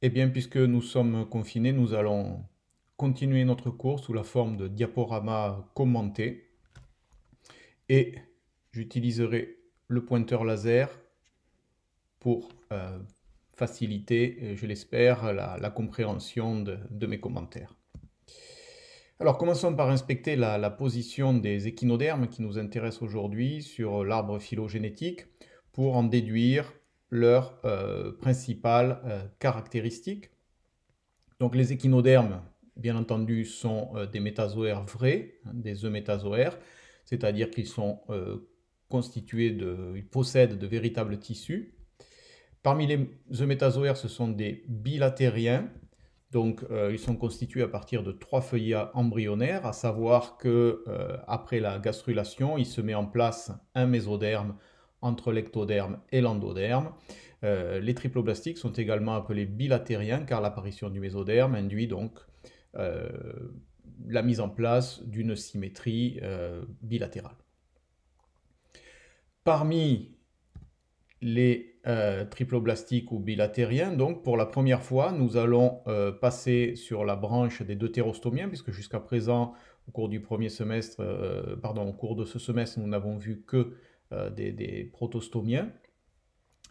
Eh bien, puisque nous sommes confinés, nous allons continuer notre cours sous la forme de diaporamas commentés et j'utiliserai le pointeur laser pour faciliter, je l'espère, la compréhension de mes commentaires. Alors, commençons par inspecter la position des échinodermes qui nous intéressent aujourd'hui sur l'arbre phylogénétique pour en déduire leurs principales caractéristiques. Donc les échinodermes, bien entendu, sont des métazoaires vrais, hein, des eumétazoaires, c'est-à-dire qu'ils sont constitués ils possèdent de véritables tissus. Parmi les eumétazoaires, ce sont des bilatériens, donc ils sont constitués à partir de 3 feuillats embryonnaires, à savoir que après la gastrulation, il se met en place un mésoderme entre l'ectoderme et l'endoderme. Les triploblastiques sont également appelés bilatériens car l'apparition du mésoderme induit donc euh, la mise en place d'une symétrie bilatérale. Parmi les triploblastiques ou bilatériens, donc pour la première fois, nous allons passer sur la branche des deutérostomiens, puisque jusqu'à présent, au cours du premier semestre, au cours de ce semestre, nous n'avons vu que des protostomiens.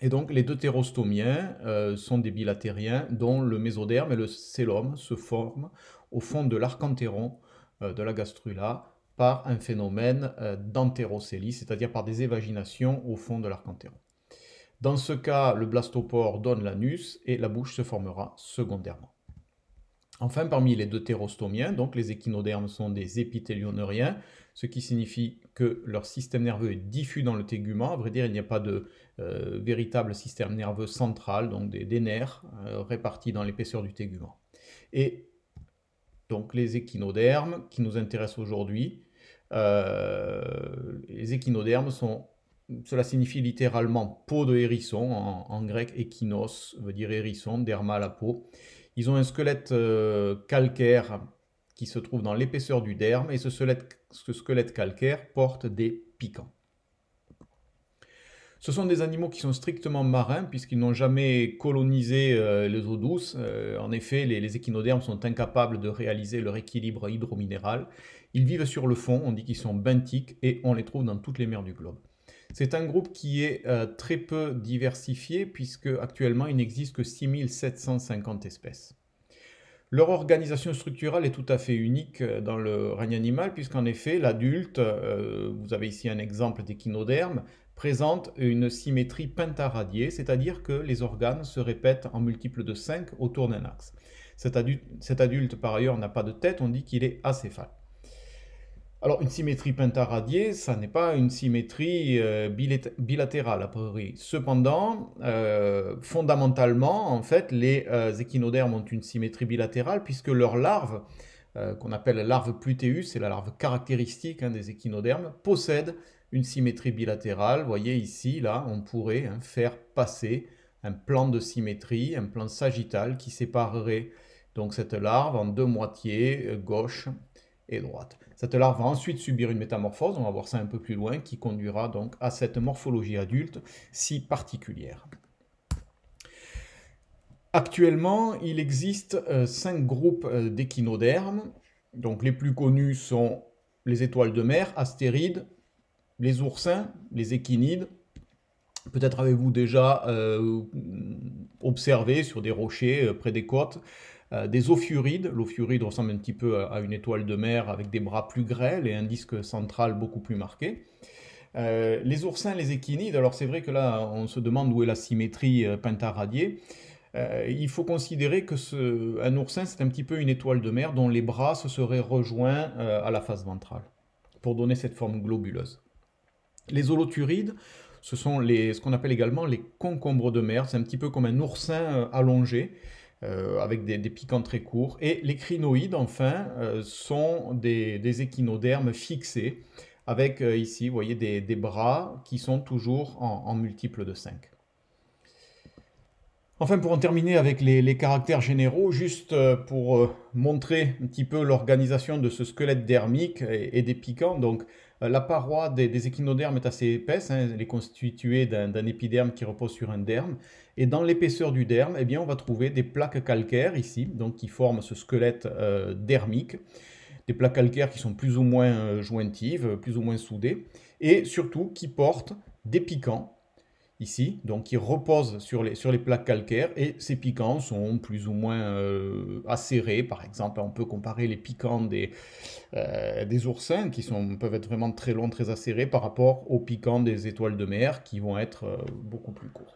Et donc les deutérostomiens sont des bilatériens dont le mésoderme et le célome se forment au fond de l'archentéron de la gastrula par un phénomène d'entérocélie, c'est-à-dire par des évaginations au fond de l'archentéron. Dans ce cas, le blastopore donne l'anus et la bouche se formera secondairement. Enfin, parmi les deutérostomiens, donc les échinodermes sont des épithélioneuriens, ce qui signifie que leur système nerveux est diffus dans le tégument. À vrai dire, il n'y a pas de véritable système nerveux central, donc des nerfs répartis dans l'épaisseur du tégument. Et donc les échinodermes qui nous intéressent aujourd'hui, les échinodermes cela signifie littéralement peau de hérisson, en grec échinos veut dire hérisson, derma la peau. Ils ont un squelette calcaire qui se trouve dans l'épaisseur du derme et ce squelette calcaire porte des piquants. Ce sont des animaux qui sont strictement marins puisqu'ils n'ont jamais colonisé les eaux douces. En effet, les échinodermes sont incapables de réaliser leur équilibre hydrominéral. Ils vivent sur le fond, on dit qu'ils sont benthiques et on les trouve dans toutes les mers du globe. C'est un groupe qui est très peu diversifié puisque actuellement il n'existe que 6750 espèces. Leur organisation structurale est tout à fait unique dans le règne animal puisqu'en effet l'adulte, vous avez ici un exemple d'échinoderme, présente une symétrie pentaradiée, c'est-à-dire que les organes se répètent en multiples de 5 autour d'un axe. Cet adulte par ailleurs n'a pas de tête, on dit qu'il est acéphale. Alors, une symétrie pentaradiée, ça n'est pas une symétrie bilatérale, a priori. Cependant, fondamentalement, en fait, les échinodermes ont une symétrie bilatérale puisque leur larve, qu'on appelle la larve pluteus, c'est la larve caractéristique des échinodermes, possède une symétrie bilatérale. Vous voyez ici, là, on pourrait faire passer un plan de symétrie, un plan sagittal qui séparerait donc cette larve en deux moitiés, gauche et droite. Cette larve va ensuite subir une métamorphose, on va voir ça un peu plus loin, qui conduira donc à cette morphologie adulte si particulière. Actuellement, il existe 5 groupes d'échinodermes. Donc les plus connus sont les étoiles de mer, astérides, les oursins, les échinides. Peut-être avez-vous déjà observé sur des rochers près des côtes des ophiurides. L'ophiuride ressemble un petit peu à une étoile de mer avec des bras plus grêles et un disque central beaucoup plus marqué. Les oursins, les échinides, alors c'est vrai que là on se demande où est la symétrie pentaradiée. Il faut considérer que un oursin c'est un petit peu une étoile de mer dont les bras se seraient rejoints à la face ventrale pour donner cette forme globuleuse. Les holoturides, ce sont ce qu'on appelle également les concombres de mer, c'est un petit peu comme un oursin allongé, avec des piquants très courts. Et les crinoïdes, enfin, sont des échinodermes fixés, avec ici, vous voyez, des bras qui sont toujours en multiples de 5. Enfin, pour en terminer avec les caractères généraux, juste pour montrer un petit peu l'organisation de ce squelette dermique et des piquants. Donc, La paroi des échinodermes est assez épaisse, hein, elle est constituée d'un épiderme qui repose sur un derme. Et dans l'épaisseur du derme, eh bien, on va trouver des plaques calcaires ici, donc qui forment ce squelette dermique. Des plaques calcaires qui sont plus ou moins jointives, plus ou moins soudées, et surtout qui portent des piquants ici, donc qui reposent sur les plaques calcaires, et ces piquants sont plus ou moins acérés. Par exemple, on peut comparer les piquants des oursins, peuvent être vraiment très longs, très acérés, par rapport aux piquants des étoiles de mer, qui vont être beaucoup plus courts.